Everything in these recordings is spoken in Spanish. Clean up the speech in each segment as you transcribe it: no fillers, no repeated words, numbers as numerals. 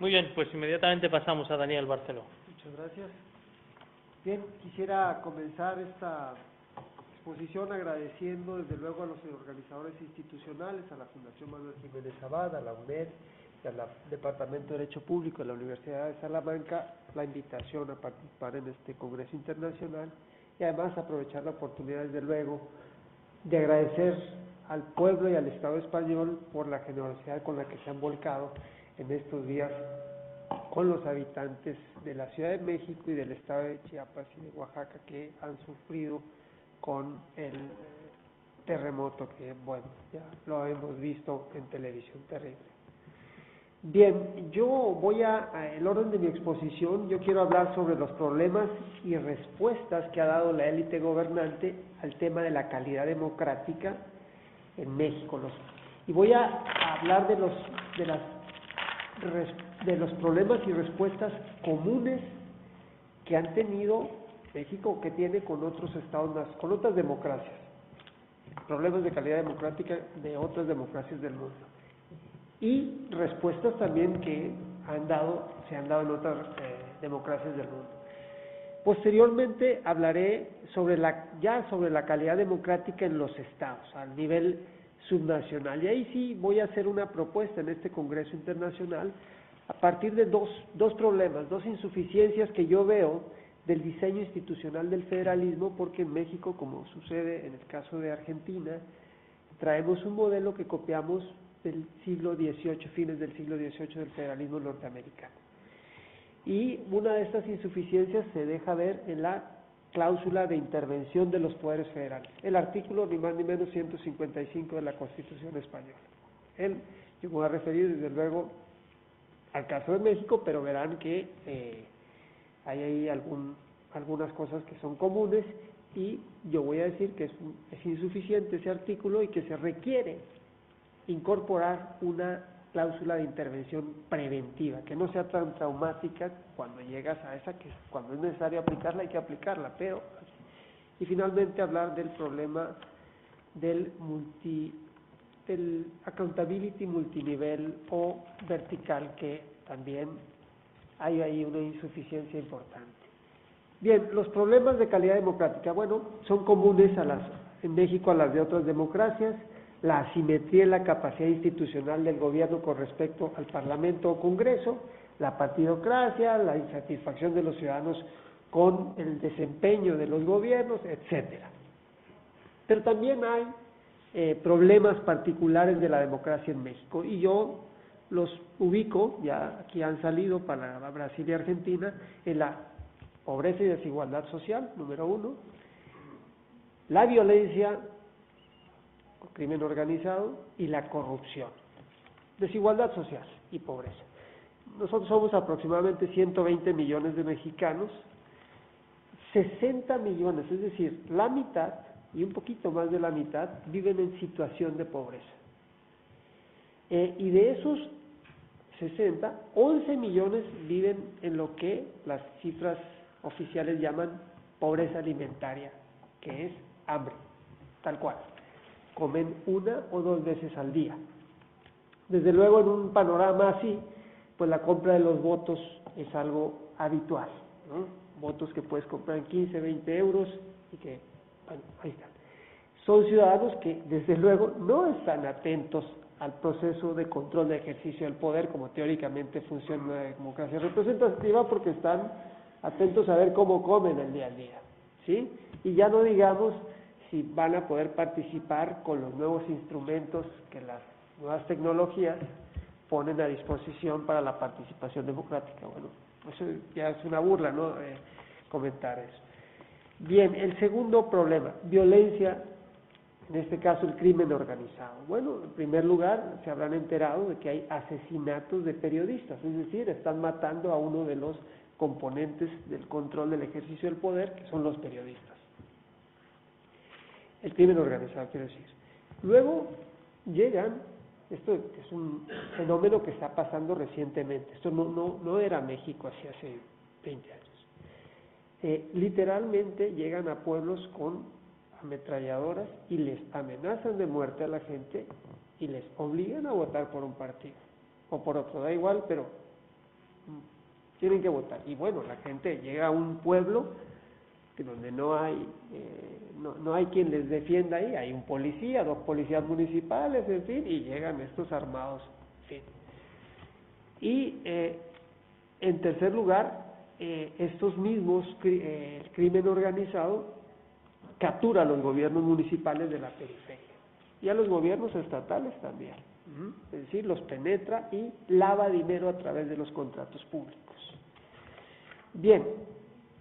Muy bien, pues inmediatamente pasamos a Daniel Barceló. Muchas gracias. Bien, quisiera comenzar esta exposición agradeciendo desde luego a los organizadores institucionales, a la Fundación Manuel Jiménez Abad, a la UNED y al Departamento de Derecho Público de la Universidad de Salamanca la invitación a participar en este Congreso Internacional y además aprovechar la oportunidad desde luego de agradecer al pueblo y al Estado español por la generosidad con la que se han volcado en estos días con los habitantes de la Ciudad de México y del estado de Chiapas y de Oaxaca que han sufrido con el terremoto que, bueno, ya lo hemos visto en televisión, terrible. Bien, yo voy el orden de mi exposición, yo quiero hablar sobre los problemas y respuestas que ha dado la élite gobernante al tema de la calidad democrática en México. Y voy a hablar de los problemas y respuestas comunes que han tenido México, que tiene con otros estados, con otras democracias, problemas de calidad democrática de otras democracias del mundo, y respuestas también que se han dado en otras democracias del mundo. Posteriormente hablaré sobre la calidad democrática en los estados, a nivel subnacional, y ahí sí voy a hacer una propuesta en este Congreso Internacional a partir de dos problemas, dos insuficiencias que yo veo del diseño institucional del federalismo, porque en México, como sucede en el caso de Argentina, traemos un modelo que copiamos del siglo XVIII, fines del siglo XVIII del federalismo norteamericano. Y una de estas insuficiencias se deja ver en la cláusula de intervención de los poderes federales, el artículo ni más ni menos 155 de la Constitución española. Yo me voy a referir desde luego al caso de México, pero verán que hay ahí algunas cosas que son comunes y yo voy a decir que es insuficiente ese artículo y que se requiere incorporar una cláusula de intervención preventiva, que no sea tan traumática cuando llegas a esa, que cuando es necesario aplicarla hay que aplicarla, y finalmente hablar del problema del accountability multinivel o vertical, que también hay ahí una insuficiencia importante. Bien, los problemas de calidad democrática, bueno, son comunes en México a las de otras democracias. La asimetría en la capacidad institucional del gobierno con respecto al Parlamento o Congreso, la partidocracia, la insatisfacción de los ciudadanos con el desempeño de los gobiernos, etcétera. Pero también hay problemas particulares de la democracia en México, y yo los ubico, ya aquí han salido para Brasil y Argentina, en la pobreza y desigualdad social, número 1, la violencia, crimen organizado y la corrupción, desigualdad social y pobreza. Nosotros somos aproximadamente 120 millones de mexicanos, 60 millones, es decir, la mitad y un poquito más de la mitad viven en situación de pobreza. Y de esos 60, 11 millones viven en lo que las cifras oficiales llaman pobreza alimentaria, que es hambre, tal cual. Comen 1 o 2 veces al día. Desde luego, en un panorama así, pues la compra de los votos es algo habitual, ¿no? Votos que puedes comprar en 15, 20 euros y que, bueno, ahí están. Son ciudadanos que, desde luego, no están atentos al proceso de control de ejercicio del poder, como teóricamente funciona la democracia representativa, porque están atentos a ver cómo comen el día a día, ¿sí? Y ya no digamos si van a poder participar con los nuevos instrumentos que las nuevas tecnologías ponen a disposición para la participación democrática. Bueno, eso ya es una burla, ¿no? Comentar eso. Bien, el segundo problema, violencia, en este caso el crimen organizado. Bueno, en primer lugar, se habrán enterado de que hay asesinatos de periodistas, es decir, están matando a uno de los componentes del control del ejercicio del poder, que son los periodistas. El crimen organizado, quiero decir. Luego llegan, esto es un fenómeno que está pasando recientemente, esto no era México así hace 20 años. Literalmente llegan a pueblos con ametralladoras y les amenazan de muerte a la gente y les obligan a votar por un partido o por otro, da igual, pero tienen que votar. Y bueno, la gente llega a un pueblo donde no hay quien les defienda ahí, hay un policía, 2 policías municipales, en fin, y llegan estos armados, en fin. Y en tercer lugar, estos mismos, el crimen organizado captura a los gobiernos municipales de la periferia y a los gobiernos estatales también, es decir, los penetra y lava dinero a través de los contratos públicos. Bien,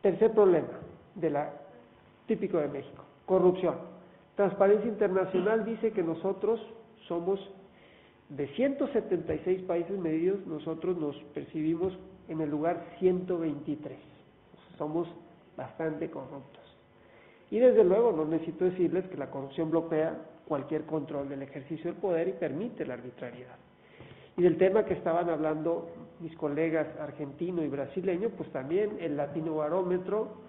tercer problema típico de México, corrupción. Transparencia Internacional dice que nosotros somos, de 176 países medidos, nosotros nos percibimos en el lugar 123. Somos bastante corruptos. Y desde luego no necesito decirles que la corrupción bloquea cualquier control del ejercicio del poder y permite la arbitrariedad. Y del tema que estaban hablando mis colegas argentino y brasileño, pues también el Latino Barómetro,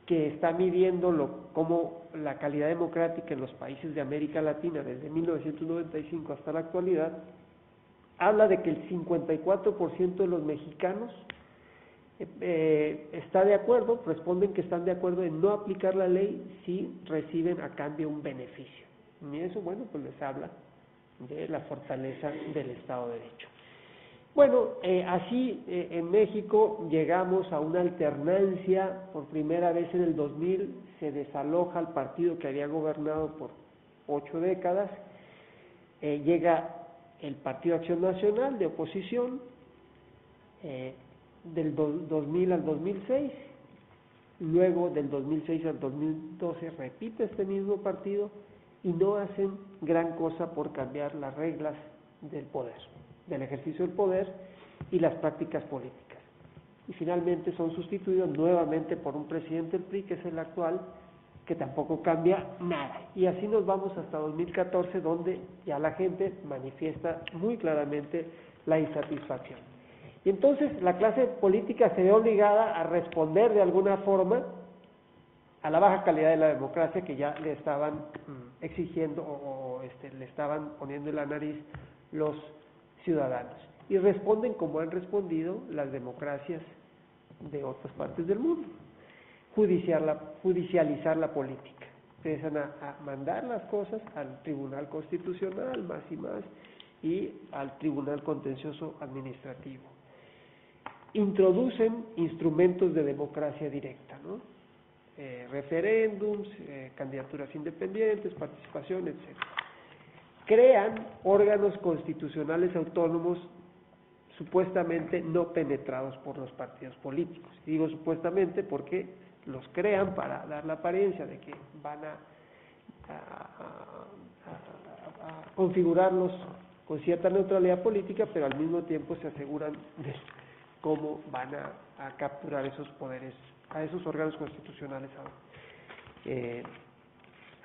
que está midiendo cómo la calidad democrática en los países de América Latina desde 1995 hasta la actualidad, habla de que el 54% de los mexicanos está de acuerdo, responden que están de acuerdo en no aplicar la ley si reciben a cambio un beneficio. Y eso, bueno, pues les habla de la fortaleza del Estado de Derecho. Bueno, así en México llegamos a una alternancia. Por primera vez en el 2000 se desaloja el partido que había gobernado por 8 décadas, llega el Partido Acción Nacional de oposición, del 2000 al 2006, luego del 2006 al 2012 repite este mismo partido y no hacen gran cosa por cambiar las reglas del poder, del ejercicio del poder y las prácticas políticas. Y finalmente son sustituidos nuevamente por un presidente del PRI, que es el actual, que tampoco cambia nada. Y así nos vamos hasta 2014, donde ya la gente manifiesta muy claramente la insatisfacción. Y entonces la clase política se ve obligada a responder de alguna forma a la baja calidad de la democracia que ya le estaban exigiendo o le estaban poniendo en la nariz los ciudadanos. Y responden como han respondido las democracias de otras partes del mundo. Judicializar la política. Empiezan a mandar las cosas al Tribunal Constitucional, más y más, y al Tribunal Contencioso Administrativo. Introducen instrumentos de democracia directa, ¿no? Referéndums, candidaturas independientes, participación, etc. Crean órganos constitucionales autónomos supuestamente no penetrados por los partidos políticos. Y digo supuestamente porque los crean para dar la apariencia de que van a configurarlos con cierta neutralidad política, pero al mismo tiempo se aseguran de cómo van a capturar esos poderes, a esos órganos constitucionales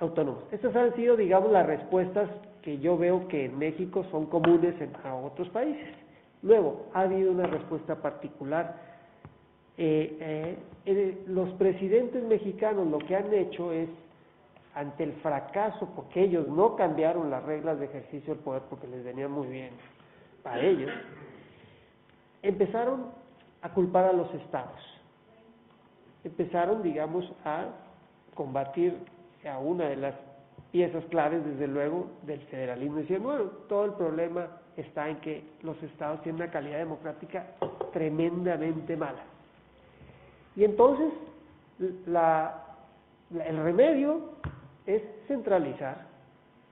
autónomos. Estas han sido, digamos, las respuestas que yo veo que en México son comunes a otros países. Luego, ha habido una respuesta particular. Los presidentes mexicanos lo que han hecho es, ante el fracaso, porque ellos no cambiaron las reglas de ejercicio del poder porque les venía muy bien para ellos, empezaron a culpar a los estados. Empezaron, digamos, a combatir a una de las piezas claves, desde luego, del federalismo. Decían, bueno, todo el problema está en que los estados tienen una calidad democrática tremendamente mala. Y entonces, el remedio es centralizar.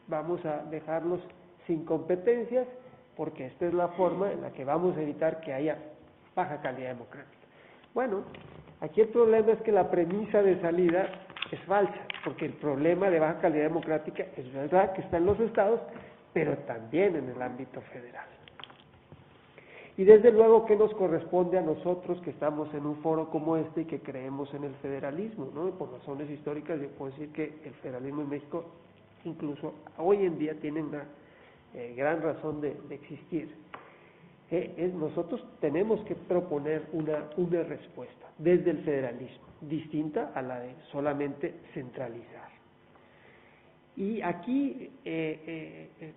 Vamos a dejarlos sin competencias, porque esta es la forma en la que vamos a evitar que haya baja calidad democrática. Bueno, aquí el problema es que la premisa de salida es falsa, porque el problema de baja calidad democrática es verdad que está en los estados, pero también en el ámbito federal. Y desde luego que nos corresponde a nosotros que estamos en un foro como este y que creemos en el federalismo, ¿no? Y por razones históricas yo puedo decir que el federalismo en México incluso hoy en día tiene una gran razón de existir. Nosotros tenemos que proponer una respuesta desde el federalismo, distinta a la de solamente centralizar. Y aquí,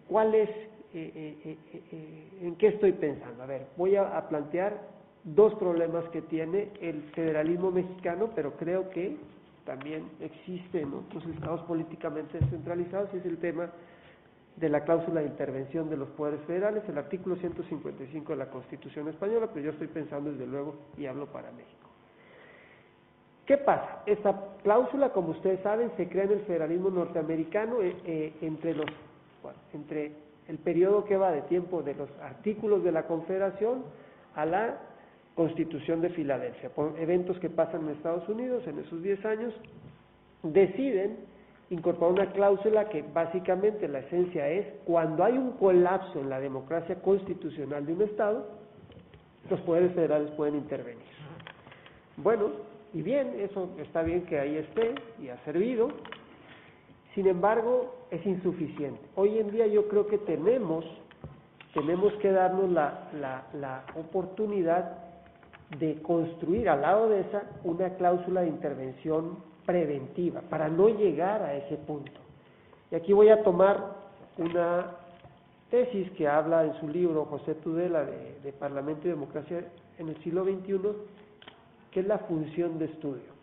¿cuál es, en qué estoy pensando? A ver, voy a plantear dos problemas que tiene el federalismo mexicano, pero creo que también existe en otros estados políticamente descentralizados, y es el tema de la cláusula de intervención de los poderes federales, el artículo 155 de la Constitución española, pero yo estoy pensando desde luego y hablo para México. ¿Qué pasa? Esta cláusula, como ustedes saben, se crea en el federalismo norteamericano entre el periodo que va de tiempo de los artículos de la Confederación a la Constitución de Filadelfia. Por eventos que pasan en Estados Unidos en esos 10 años, deciden incorporar una cláusula que básicamente la esencia es: cuando hay un colapso en la democracia constitucional de un Estado, los poderes federales pueden intervenir. Bueno, y bien, eso está bien que ahí esté y ha servido. Sin embargo, es insuficiente. Hoy en día yo creo que tenemos que darnos la oportunidad de construir al lado de esa una cláusula de intervención preventiva para no llegar a ese punto. Y aquí voy a tomar una tesis que habla en su libro José Tudela de Parlamento y Democracia en el siglo XXI, que es la función de estudio.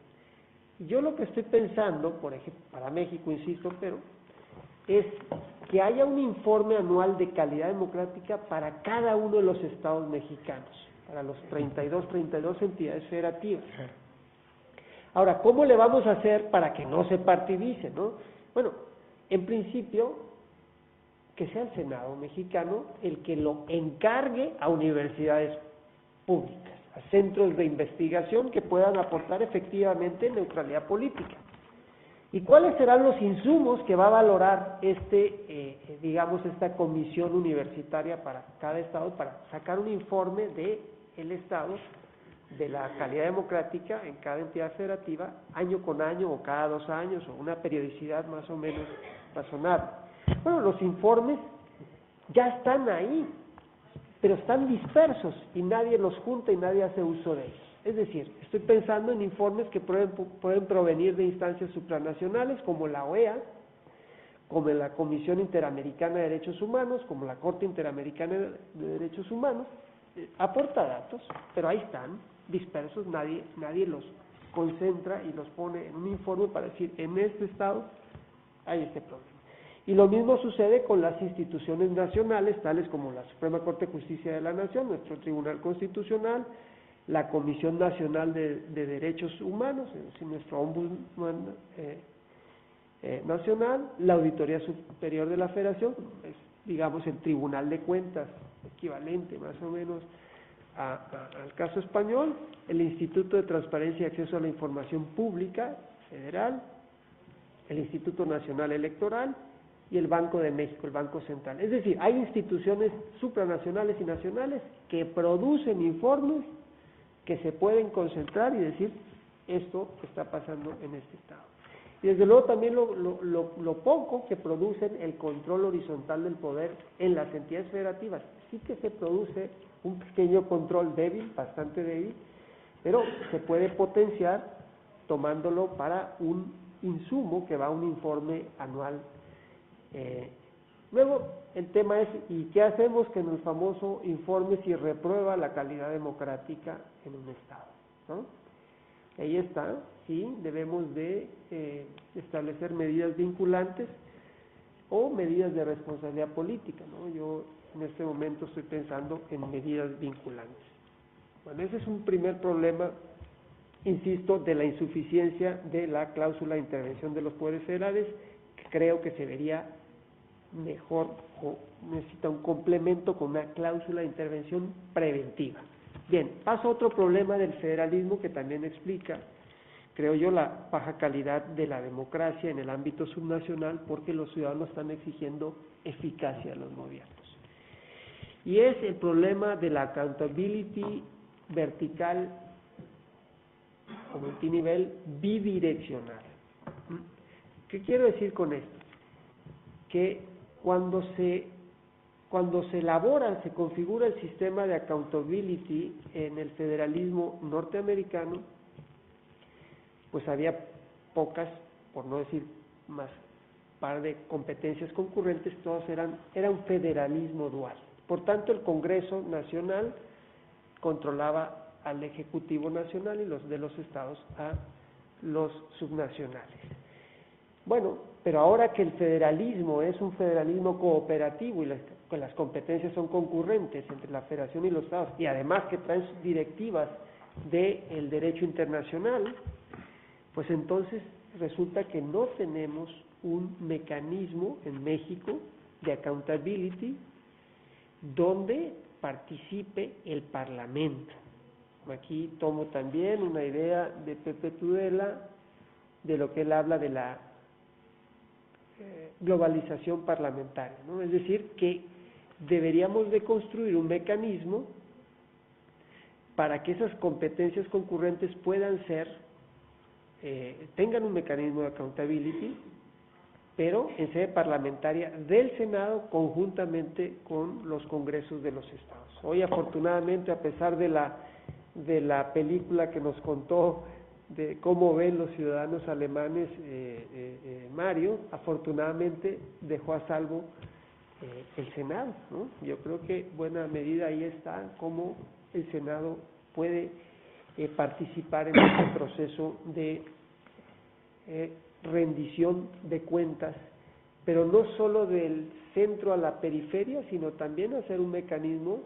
Y yo lo que estoy pensando, por ejemplo, para México, insisto, pero es que haya un informe anual de calidad democrática para cada uno de los estados mexicanos, para los 32 entidades federativas. Ahora, ¿cómo le vamos a hacer para que no se partidice, no? Bueno, en principio, que sea el Senado mexicano el que lo encargue a universidades públicas, a centros de investigación que puedan aportar efectivamente neutralidad política. ¿Y cuáles serán los insumos que va a valorar esta comisión universitaria para cada estado, para sacar un informe del estado de la calidad democrática en cada entidad federativa, año con año o cada 2 años, o una periodicidad más o menos razonable? Bueno, los informes ya están ahí, pero están dispersos y nadie los junta y nadie hace uso de ellos. Es decir, estoy pensando en informes que pueden provenir de instancias supranacionales como la OEA, como la Comisión Interamericana de Derechos Humanos, como la Corte Interamericana de Derechos Humanos. Aporta datos, pero ahí están, dispersos, nadie los concentra y los pone en un informe para decir: en este estado hay este problema. Y lo mismo sucede con las instituciones nacionales, tales como la Suprema Corte de Justicia de la Nación, nuestro Tribunal Constitucional, la Comisión Nacional de Derechos Humanos, es decir, nuestro Ombudsman Nacional, la Auditoría Superior de la Federación, es, digamos, el Tribunal de Cuentas, equivalente más o menos al caso español, el Instituto de Transparencia y Acceso a la Información Pública Federal, el Instituto Nacional Electoral y el Banco de México, el Banco Central. Es decir, hay instituciones supranacionales y nacionales que producen informes que se pueden concentrar y decir: esto está pasando en este estado. Y desde luego también lo poco que producen el control horizontal del poder en las entidades federativas. Sí que se produce un pequeño control débil, bastante débil, pero se puede potenciar tomándolo para un insumo que va a un informe anual. Luego, el tema es: ¿y qué hacemos con el famoso informe si reprueba la calidad democrática en un estado, ¿no? Ahí está, sí, debemos de establecer medidas vinculantes o medidas de responsabilidad política, ¿no? Yo en este momento estoy pensando en medidas vinculantes. Bueno, ese es un primer problema, insisto, de la insuficiencia de la cláusula de intervención de los poderes federales, que creo que se vería mejor o necesita un complemento con una cláusula de intervención preventiva. Bien, paso a otro problema del federalismo que también explica, creo yo, la baja calidad de la democracia en el ámbito subnacional, porque los ciudadanos están exigiendo eficacia a los gobiernos. Y es el problema de la accountability vertical o multinivel bidireccional. ¿Qué quiero decir con esto? Que cuando se elabora, se configura el sistema de accountability en el federalismo norteamericano, pues había pocas, por no decir más, par de competencias concurrentes, todas era un federalismo dual. Por tanto, el Congreso Nacional controlaba al Ejecutivo Nacional y los de los estados a los subnacionales. Bueno, pero ahora que el federalismo es un federalismo cooperativo y las competencias son concurrentes entre la federación y los estados, y además que traen directivas del derecho internacional, pues entonces resulta que no tenemos un mecanismo en México de accountability donde participe el Parlamento. Aquí tomo también una idea de Pepe Tudela, de lo que él habla de la globalización parlamentaria, ¿no? Es decir, que deberíamos de construir un mecanismo para que esas competencias concurrentes puedan ser, tengan un mecanismo de accountability, pero en sede parlamentaria del Senado conjuntamente con los congresos de los estados. Hoy afortunadamente, a pesar de la película que nos contó de cómo ven los ciudadanos alemanes, Mario, afortunadamente dejó a salvo el Senado, ¿no? Yo creo que buena medida ahí está cómo el Senado puede participar en este proceso de rendición de cuentas, pero no solo del centro a la periferia, sino también hacer un mecanismo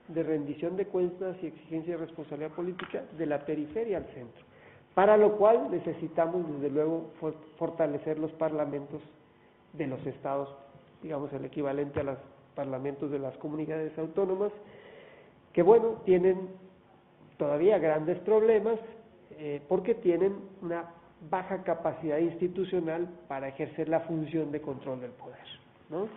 de rendición de cuentas y exigencia de responsabilidad política de la periferia al centro, para lo cual necesitamos desde luego fortalecer los parlamentos de los estados, digamos el equivalente a los parlamentos de las comunidades autónomas, que bueno, tienen todavía grandes problemas porque tienen una baja capacidad institucional para ejercer la función de control del poder, ¿no?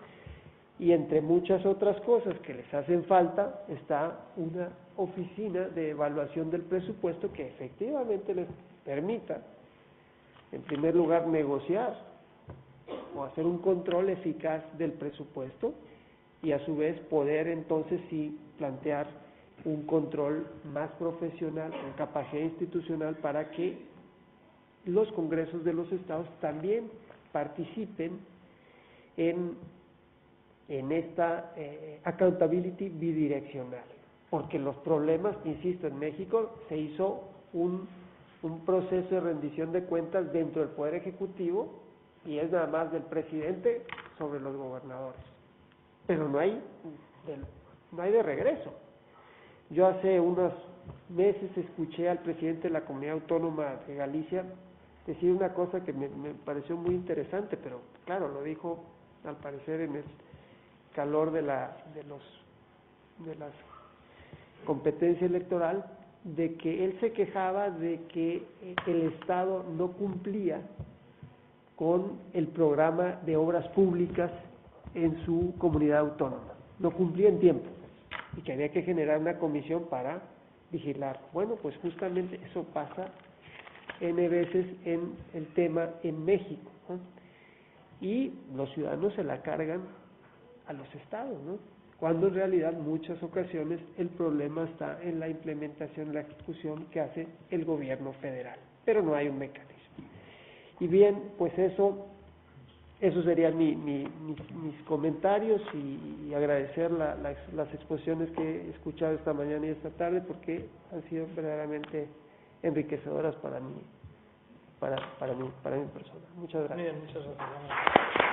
Y entre muchas otras cosas que les hacen falta está una oficina de evaluación del presupuesto que efectivamente les permita, en primer lugar, negociar o hacer un control eficaz del presupuesto y a su vez poder entonces sí plantear un control más profesional, con capacidad institucional para que los congresos de los estados también participen en esta accountability bidireccional, porque los problemas, insisto, en México se hizo un proceso de rendición de cuentas dentro del Poder Ejecutivo y es nada más del presidente sobre los gobernadores, pero no hay de regreso. Yo hace unos meses escuché al presidente de la Comunidad Autónoma de Galicia decir una cosa que me pareció muy interesante, pero claro, lo dijo al parecer en el calor de la competencia electoral, de que él se quejaba de que el Estado no cumplía con el programa de obras públicas en su comunidad autónoma, no cumplía en tiempo y que había que generar una comisión para vigilar. Bueno, pues justamente eso pasa N veces en el tema en México, ¿no? Y los ciudadanos se la cargan a los estados, ¿no? Cuando en realidad muchas ocasiones el problema está en la implementación, la ejecución que hace el gobierno federal, pero no hay un mecanismo. Y bien, pues eso serían mis comentarios y agradecer las exposiciones que he escuchado esta mañana y esta tarde porque han sido verdaderamente enriquecedoras para mí, para mi persona. Muchas gracias. Bien, muchas gracias.